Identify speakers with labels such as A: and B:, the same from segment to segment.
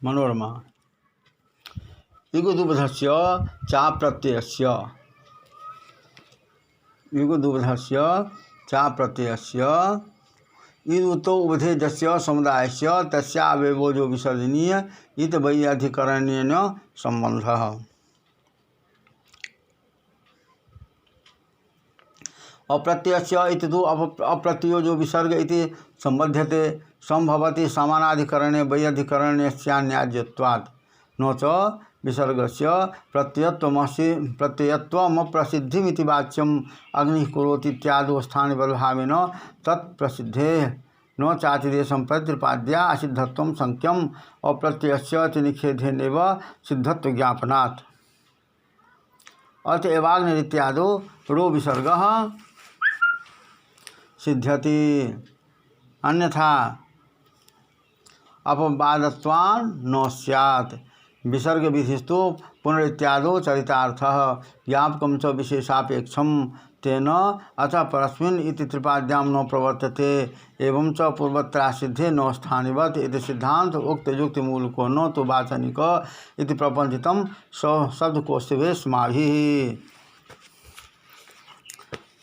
A: मनोरमा युगदुब्धस्य चा प्रत्ययस्य युगदुब्धस्य चा प्रत्ययस्य ईदुतो उपधेयस्य समुदायस्य तस्यावयवो जो विसर्जनीय इत वैयाधिकरणेन संबंधः। अप्रत्ययस्य इति तु अप्रत्ययो जो विसर्ग इति संबध्यते संभवति समानाधिकरणे वैयाधिकरणस्यान्याज्यत्वात् न च विसर्गस्य प्रत्ययत्वमप्रसिद्धिमिति वाच्यम् अग्निः करोति इत्यादि स्थानबलभावेन तत्प्रसिद्धेः न चातिदेशं प्रतिपाद्या असिद्धत्वं संख्यम् अप्रत्ययस्य च निषेधेनैव सिद्धत्व ज्ञापनात्। अतएवाग्निरित्यादो रो विसर्गः सिद्ध्यति अन्यथा अपवादत्वान् न स्यात्। विसर्ग विधिस्तु पुनरित्यादो चरितार्थः ज्ञापकं च विशेषापेक्षं तेन अतः परस्मिन् इति त्रिपाद्यां न प्रवर्तते एवं च पूर्वत्रा सिद्धे न स्थानिवत् इति सिद्धांत उक्त युक्ति मूलको न तो वाचनिक इति प्रपंचितं शब्दकोशवेशमाभिः।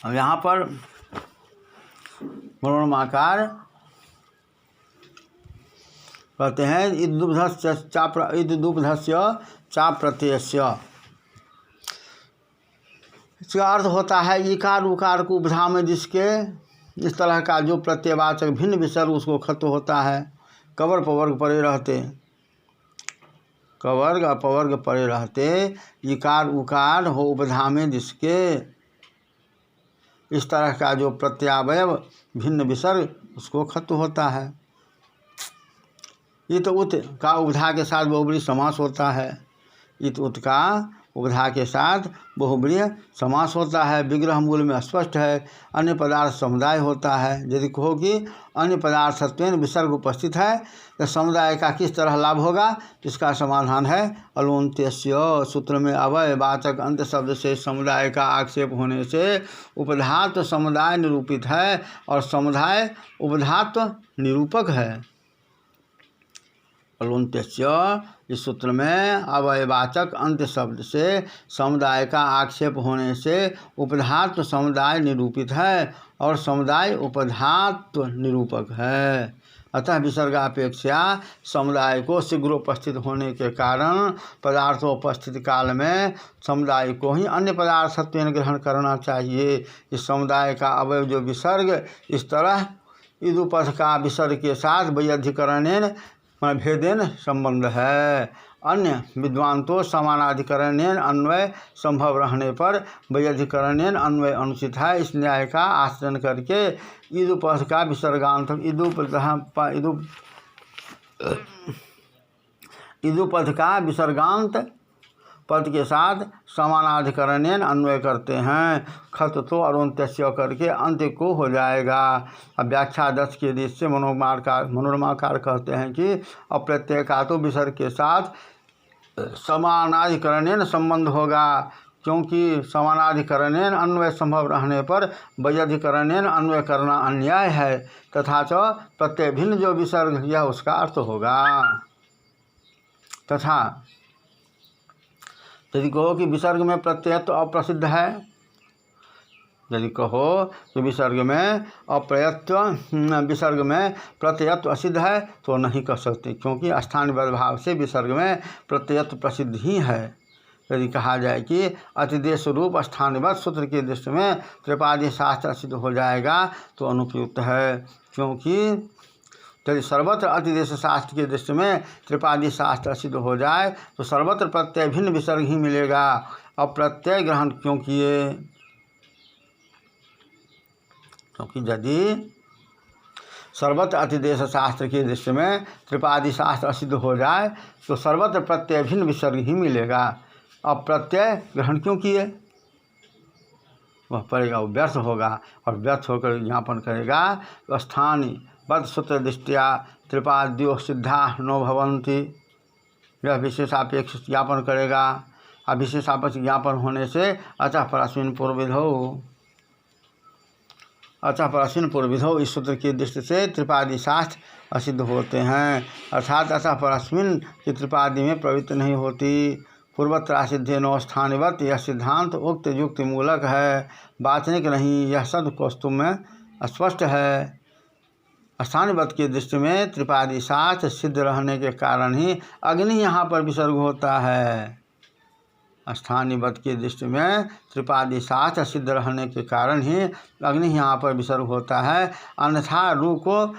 A: अब यहाँ पर मनोरमाकार कहते हैं ईदुब्धस्य चा प्रत्ययस्य। इसका अर्थ होता है इकार उकार को उपधा में जिसके इस तरह का जो प्रत्ययवाचक भिन्न विसर्ग उसको खत्म होता है। कवर्ग पवर्ग परे रहते, कवर्ग अपवर्ग परे रहते, इकार उकार हो उपधा में जिसके इस तरह का जो प्रत्ययावयव भिन्न विसर्ग उसको खत्म होता है। इत उत का उपधा के साथ बहुब्रीहि समास होता है। इत उत का उपधा के साथ बहुब्रीहि समास होता है। विग्रह मूल में स्पष्ट है। अन्य पदार्थ समुदाय होता है। यदि कहो कि अन्य पदार्थत्वेन विसर्ग उपस्थित है तो समुदाय का किस तरह लाभ होगा, इसका समाधान है अलोन्त्यस्य। सूत्र में अवय वाचक अंत शब्द से समुदाय का आक्षेप होने से उपधात्व समुदाय निरूपित है और समुदाय उपधात्व निरूपक है। अलोन्त्यस्य इस सूत्र में अवयवाचक अंत शब्द से समुदाय का आक्षेप होने से उपधात्व समुदाय निरूपित है और समुदाय उपधात्व निरूपक है। अतः विसर्गापेक्षा समुदाय को शीघ्र उपस्थित होने के कारण पदार्थोपस्थित काल में समुदाय को ही अन्य पदार्थत्वेन ग्रहण करना चाहिए। इस समुदाय का अवयव जो विसर्ग इस तरह ईदुपथ का विसर्ग के साथ वैयाधिकरणेन भेदेन संबंध है। अन्य विद्वान तो समानाधिकरणेन अन्वय संभव रहने पर वैयाधिकरणेन अन्वय अनुचित है। इस न्याय का आचरण करके ईदुपथ का विसर्गांत ईदुपथ का विसर्गांत पद के साथ समानाधिकरणेन अन्वय करते हैं। खत तो अरोन्त्यस्य करके अंत्य को हो जाएगा। अब व्याख्या 10 के दृष्टि से मनोरमाकार कहते हैं कि अप्रत्यय का तो विसर्ग के साथ समानाधिकरणेन संबंध होगा, क्योंकि समानाधिकरणेन अन्वय संभव रहने पर वैयाधिकरणेन अन्वय करना अन्याय है। तथा च प्रत्यय भिन्न जो विसर्ग यह उसका अर्थ होगा। तथा यदि कहो कि विसर्ग में प्रत्ययत्व अप्रसिद्ध है, यदि कहो कि विसर्ग में प्रत्ययत्व असिद्ध है तो नहीं कह सकते, क्योंकि स्थानीय भाव से विसर्ग में प्रत्ययत्व प्रसिद्ध ही है। यदि कहा जाए कि अतिदेश रूप स्थानीय सूत्र के दृष्टि में त्रिपादी शास्त्र असिद्ध हो जाएगा तो अनुपयुक्त है, क्योंकि यदि सर्वत्र अतिदेश शास्त्र के दृष्टि में त्रिपादी शास्त्र असिद्ध हो जाए तो सर्वत्र प्रत्यय भिन्न विसर्ग ही मिलेगा। अब प्रत्यय ग्रहण क्यों किए, क्योंकि यदि सर्वत्र अतिदेश शास्त्र के दृष्टि में त्रिपादी शास्त्र असिद्ध हो जाए तो सर्वत्र प्रत्यय भिन्न विसर्ग ही मिलेगा। अब प्रत्यय ग्रहण क्यों किए, वह पड़ेगा, वो व्यर्थ होगा और व्यर्थ होकर ज्ञापन करेगा तो स्थानीय बद सूत्र दृष्टिया त्रिपाद्यो सिद्धा नो भवन्ति, यह विशेषापेक्ष ज्ञापन करेगा। अब विशेषापेक्ष ज्ञापन होने से अतः परस्मिन् पूर्वविधौ इस सूत्र की दृष्टि से त्रिपादी शास्त्र असिद्ध होते हैं, अर्थात अतः परस्मिन की त्रिपादी में प्रवृत्ति नहीं होती। पूर्वत्र असिद्धे नौ स्थानिवत यह सिद्धांत उक्त युक्ति मूलक है, वाचनिक नहीं। यह शब्द कौस्तुभ में स्पष्ट है। स्थानिवत की दृष्टि में त्रिपादी शास्त्र सिद्ध रहने के कारण ही अग्नि यहाँ पर विसर्ग होता है। स्थानिवत की दृष्टि में त्रिपादी शास्त्र सिद्ध रहने के कारण ही अग्नि यहाँ पर विसर्ग होता है। अन्यथा रू को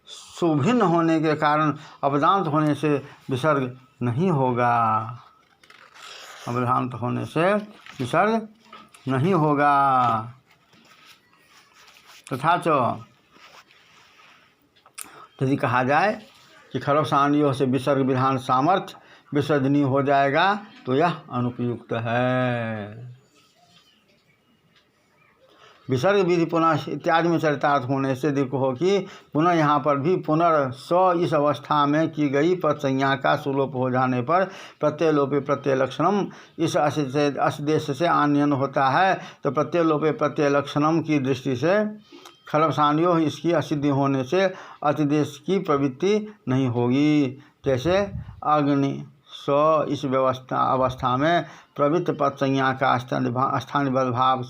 A: सुभिन्न होने के कारण अवदांत होने से विसर्ग नहीं होगा। अवदांत होने से विसर्ग नहीं होगा। तथा यदि कहा जाए कि खरब सानियों से विसर्ग विधान सामर्थ्य विसर्जनीय हो जाएगा तो यह अनुपयुक्त है। विसर्ग विधि पुनः इत्यादि में चरितार्थ होने से देखो कि पुनः यहाँ पर भी पुनर्स इस अवस्था में की गई पद संज्ञा का सुलोप हो जाने पर प्रत्यय लोपे प्रत्यय लक्षणम इस असदेश से आन्यन होता है। तो प्रत्यय लोपे प्रत्यय लक्षणम की दृष्टि से खरबसानियों इसकी असिद्धि होने से अतिदेश की प्रवृत्ति नहीं होगी। जैसे अग्नि स्व इस अवस्था में प्रवृत्त पद संज्ञा का स्थानिबद्ध भाव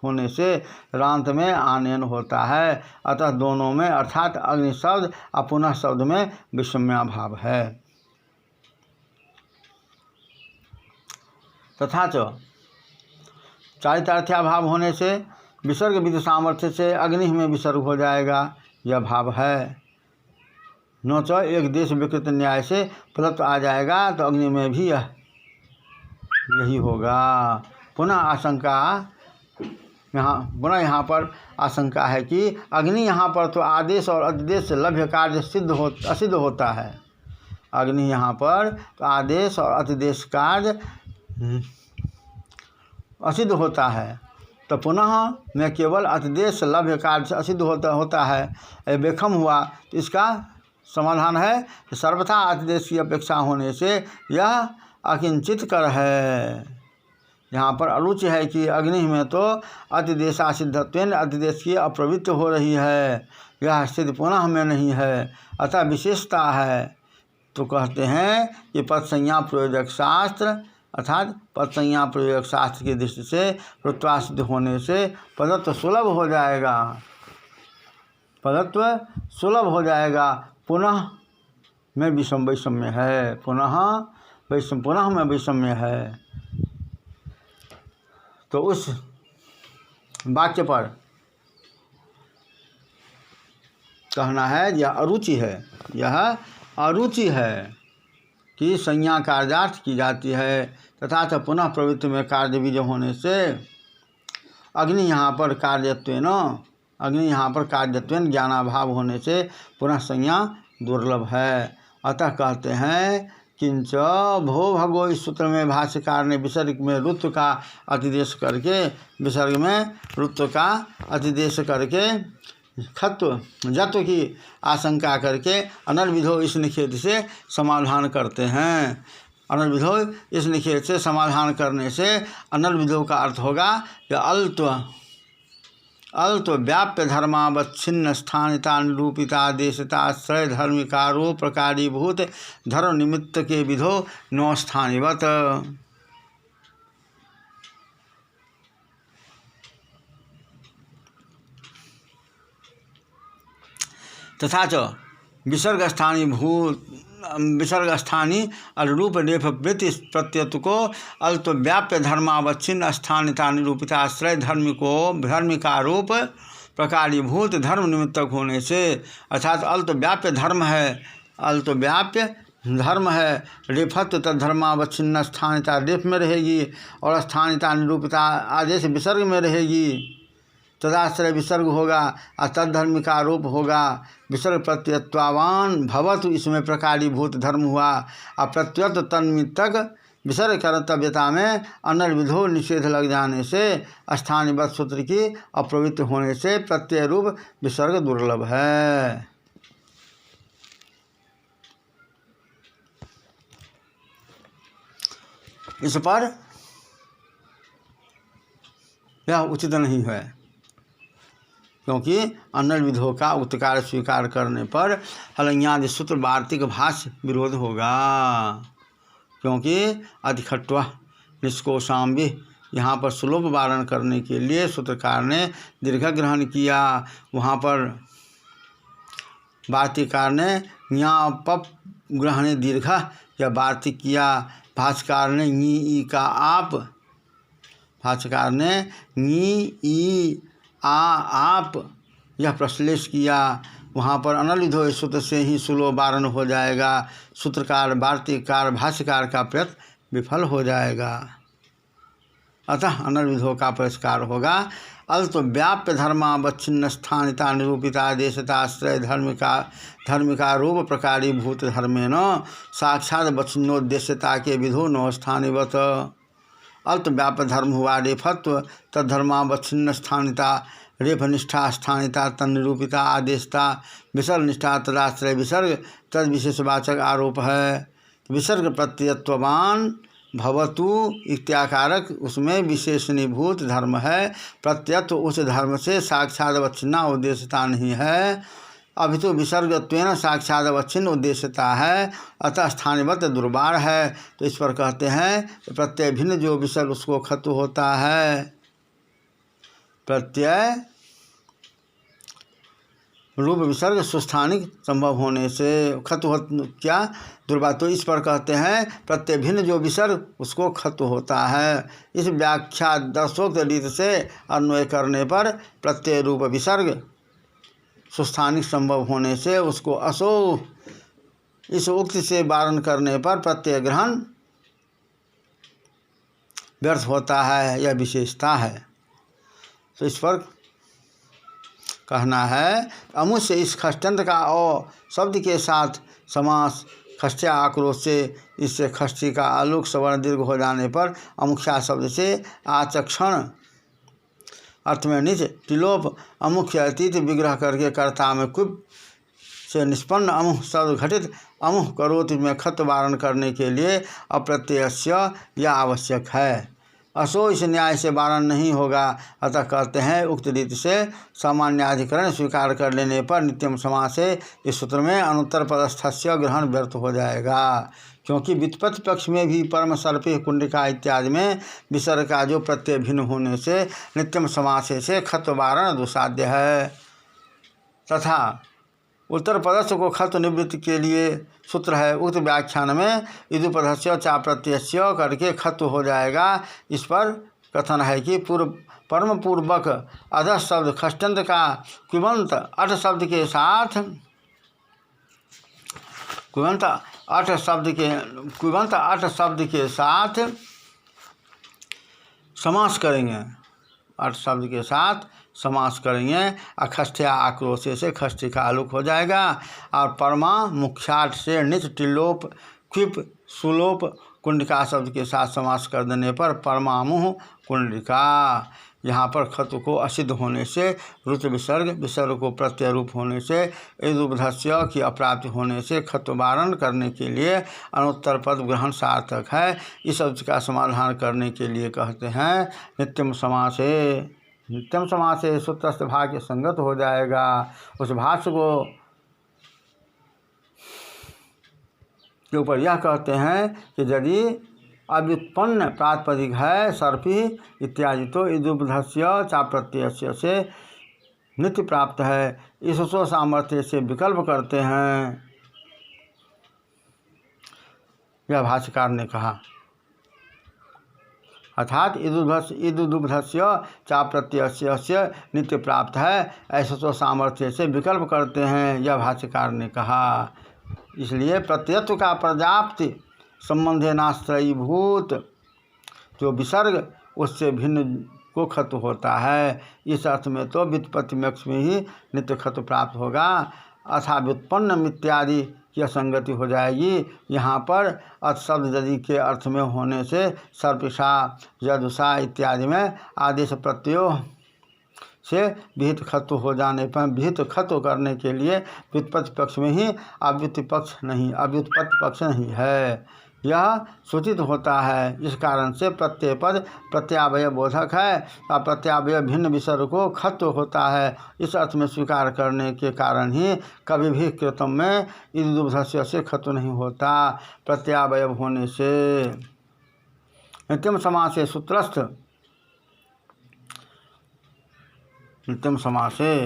A: होने से रांत में आनयन होता है। अतः दोनों में अर्थात अग्नि शब्द और पुनः शब्द में विषम्या भाव है। तथा चारितार्थ्या भाव होने से विसर्ग विधि सामर्थ्य से अग्नि में विसर्ग हो जाएगा, यह भाव है। न तो एक देश विकृत न्याय से प्रदत्त आ जाएगा तो अग्नि में भी यही होगा। पुनः यहाँ पर आशंका है कि अग्नि यहाँ पर तो आदेश और अधिदेश से लभ्य कार्य असिद्ध होता है। अग्नि यहाँ पर तो आदेश और अतिदेश कार्य असिद्ध होता है, तो पुनः में केवल अतिदेश लभ्य कार्य से असिद्ध होता है। बेखम हुआ तो इसका समाधान है कि सर्वथा अतिदेश की अपेक्षा होने से यह अकिंचित कर है। यहाँ पर अरुचि है कि अग्नि में तो अतिदेशासिद्धत्वेन अतिदेश की अप्रवृत्ति हो रही है, यह स्थिति पुनः में नहीं है, अतः विशेषता है। तो कहते हैं कि पद संज्ञा प्रयोजक शास्त्र अर्थात पद संज्ञा प्रयोजक शास्त्र की दृष्टि से रुत्वासिद्ध होने से पदत्व सुलभ हो जाएगा। पदत्व सुलभ हो जाएगा। पुनः में वैषम्य है, पुनः में वैषम्य है। तो उस वाक्य पर कहना है यह अरुचि है कि संज्ञा कार्यार्थ की जाती है तथा पुनः प्रवृत्ति में कार्य बीज होने से अग्नि यहाँ पर कार्यत्वेन ज्ञानाभाव होने से पुनः संज्ञा दुर्लभ है। अतः कहते हैं किंच भो भगो इस सूत्र में भाष्यकार ने विसर्ग में रुत्व का अतिदेश करके खत्व जत्व की आशंका करके अनर्विधो इस निषेध से समाधान करते हैं। अनर्विधो इस निषेध से समाधान करने से अनर्विधो का अर्थ होगा कि अल्प व्याप्य धर्मावच्छिन्न स्थानिता निरूपिता देशताश्रय धर्मिकारो प्रकारीभूत धर्म निमित्त के विधो नौ स्थानिवत। तथा विसर्गस्थानी अनुरूप रेफ वृत्ति प्रत्यत को अल्प व्याप्य धर्मावच्छिन्न स्थानिता निरूपिता आश्रय धर्मिकारूप प्रकारीभूत धर्म निमित्तक होने से अर्थात अल्प व्याप्य धर्म है। रेफत्व तद्धर्मावच्छिन्न स्थानिता रेफ में रहेगी और स्थानिता निरूपिता आदेश विसर्ग में रहेगी। तदाश्रय विसर्ग होगा और तद्धर्मिका रूप होगा। विसर्ग प्रत्ययत्वावान भवतु इसमें प्रकारीभूत धर्म हुआ और प्रत्यत तन्मितक विसर्ग कर्तव्यता में अनर्विधो निषेध लग जाने से स्थानीयवत सूत्र की अप्रवृत्ति होने से प्रत्यय रूप विसर्ग दुर्लभ है। इस पर यह उचित नहीं है क्योंकि अन्य विधों का उक्तकार स्वीकार करने पर हलंग्यादि सूत्र वार्तिक भाष्य विरोध होगा, क्योंकि अधिखट्व निष्कोशाम भी यहाँ पर सुलभ वारण करने के लिए सूत्रकार ने दीर्घ ग्रहण किया, वहाँ पर वार्तिकार ने ञापप ग्रहण दीर्घ या वार्तिक किया, भाष्यकार ने नी ई का आप, भाष्यकार ने नी ई आ आप यह प्रश्लेष किया, वहाँ पर अनलिधो सूत्र से ही सुलभ वारण हो जाएगा, सूत्रकार वार्तिककार भाष्यकार का प्रयत्न विफल हो जाएगा, अतः अनलिधो का पुरस्कार होगा। अल्प व्याप्य धर्मावच्छिन्न स्थानिता निरूपिता देशताश्रय धर्मिका रूप प्रकारी भूत धर्मेण साक्षात वच्छिन्नोद्देश्यता के विधो न स्थानिवत। अल्प व्याप्य धर्म हुआ रेफत्व, तद्धर्मावच्छिन्न स्थानिता रेफनिष्ठा स्थानिता तन्निरूपिता आदेशता विसर्गनिष्ठा तदाश्रय विसर्ग तद विशेषवाचक आरोप है। विसर्ग प्रत्ययत्ववान भवतु इत्याकारक उसमें विशेषणीभूत धर्म है, प्रत्ययत्व उस धर्म से साक्षात अवच्छिन्ना उद्देश्यता नहीं है, अभी तो विसर्गत्वेन साक्षात अवच्छिन्न उद्देश्यता है, अतः स्थानीवत दुर्बार है। तो इस पर कहते हैं प्रत्यय भिन्न जो विसर्ग उसको खत्व होता है, प्रत्यय रूप विसर्ग सुस्थानिक संभव होने से खत्व हो क्या दुर्बार। तो इस पर कहते हैं प्रत्यय भिन्न जो विसर्ग उसको खत्व होता है। इस व्याख्या दर्शोक्त रीत से अन्वय करने पर प्रत्यय रूप विसर्ग सुस्थानिक संभव होने से उसको असो, इस उक्ति से वारण करने पर प्रत्यय ग्रहण व्यर्थ होता है, यह विशेषता है। तो इस पर कहना है अमुष्य इस खष्टंत का अ शब्द के साथ समास खष्टया आक्रोश से, इससे खष्टी का आलोक सवर्ण दीर्घ हो जाने पर अमुख्या शब्द से आचक्षण अर्थ में निज टिलोप अमुख्य अतीत विग्रह करके कर्ता में कुब से निष्पन्न अमुह शब्द घटित अमुह करोति में खत वारण करने के लिए अप्रत्ययस्य यह आवश्यक है। असो इस न्याय से वारण नहीं होगा, अतः कहते हैं उक्त रीति से सामान्याधिकरण स्वीकार कर लेने पर नित्यम समास से इस सूत्र में अनुत्तर पदस्थस्य ग्रहण व्यर्थ हो जाएगा, क्योंकि व्युत्पत्ति पक्ष में भी परम सर्पे कुंडिका इत्यादि में विसर्ग का जो प्रत्यय भिन्न होने से नित्यम समास से खत्व वारण दुसाध्य है, तथा उत्तर पदस्थ को खत्व निवृत्ति के लिए सूत्र है। उक्त व्याख्यान में इदुपदस्य चा प्रत्यय करके खत्व हो जाएगा। इस पर कथन है कि परम पूर्वक अध शब्द खष्टंत का कुवंत अठ शब्द के साथ कुवंत अठ शब्द के साथ समास करेंगे, अठ शब्द के साथ समास करेंगे। अखष्ठया आक्रोशे से खष्टी का आलोक हो जाएगा, और परमा मुख्याट से निच टिलोप क्विप सुलोप कुंडिका शब्द के साथ समास कर देने पर परमामुह कुंडिका, यहाँ पर खत्व को असिद्ध होने से रुत विसर्ग को प्रत्यय रूप होने से इदुपधस्य की अप्राप्ति होने से खत्व वारण करने के लिए अनुत्तर पद ग्रहण सार्थक है। इस शब्द का समाधान करने के लिए कहते हैं नित्यम समासे, नित्यम समास से सूत्रस्थ भाग संगत हो जाएगा। उस भाष्य को के ऊपर यह कहते हैं कि यदि अव्युत्पन्न प्रातिपदिक है सर्पी इत्यादि तो इदुपधस्य चा प्रत्यय से नित्य प्राप्त है, इसको सामर्थ्य से विकल्प करते हैं, यह भाष्यकार ने कहा। अर्थात इदुदुग्धस्य चा प्रत्यय नित्य प्राप्त है, ऐसा तो सामर्थ्य से विकल्प करते हैं, यह भाष्यकार ने कहा। इसलिए प्रत्ययत्व का पर्याप्त संबंधे नाश्रयीभूत जो विसर्ग उससे भिन्न को खत्व होता है। इस अर्थ में तो व्युत्पत्ति मक्ष में ही नित्य खत्व प्राप्त होगा, अथा व्युत्पन्न इत्यादि की असंगति हो जाएगी। यहाँ पर अथ शब्द यदि के अर्थ में होने से सर्पिषा यदुषा इत्यादि में आदेश प्रत्ययों से विहित खत्व हो जाने पर विहित खत्व करने के लिए व्युत्पत्ति पक्ष में ही अव्युत्पत्ति पक्ष नहीं है। यह सूचित होता है। इस कारण से प्रत्यय पद प्रत्यावय बोधक है और प्रत्यावय भिन्न विसर्ग को खत्व होता है। इस अर्थ में स्वीकार करने के कारण ही कभी भी कृतम में इदुभस्य से खत्व नहीं होता, प्रत्यावय होने से। नित्यम समासे सूत्रस्थ, नित्यम समासे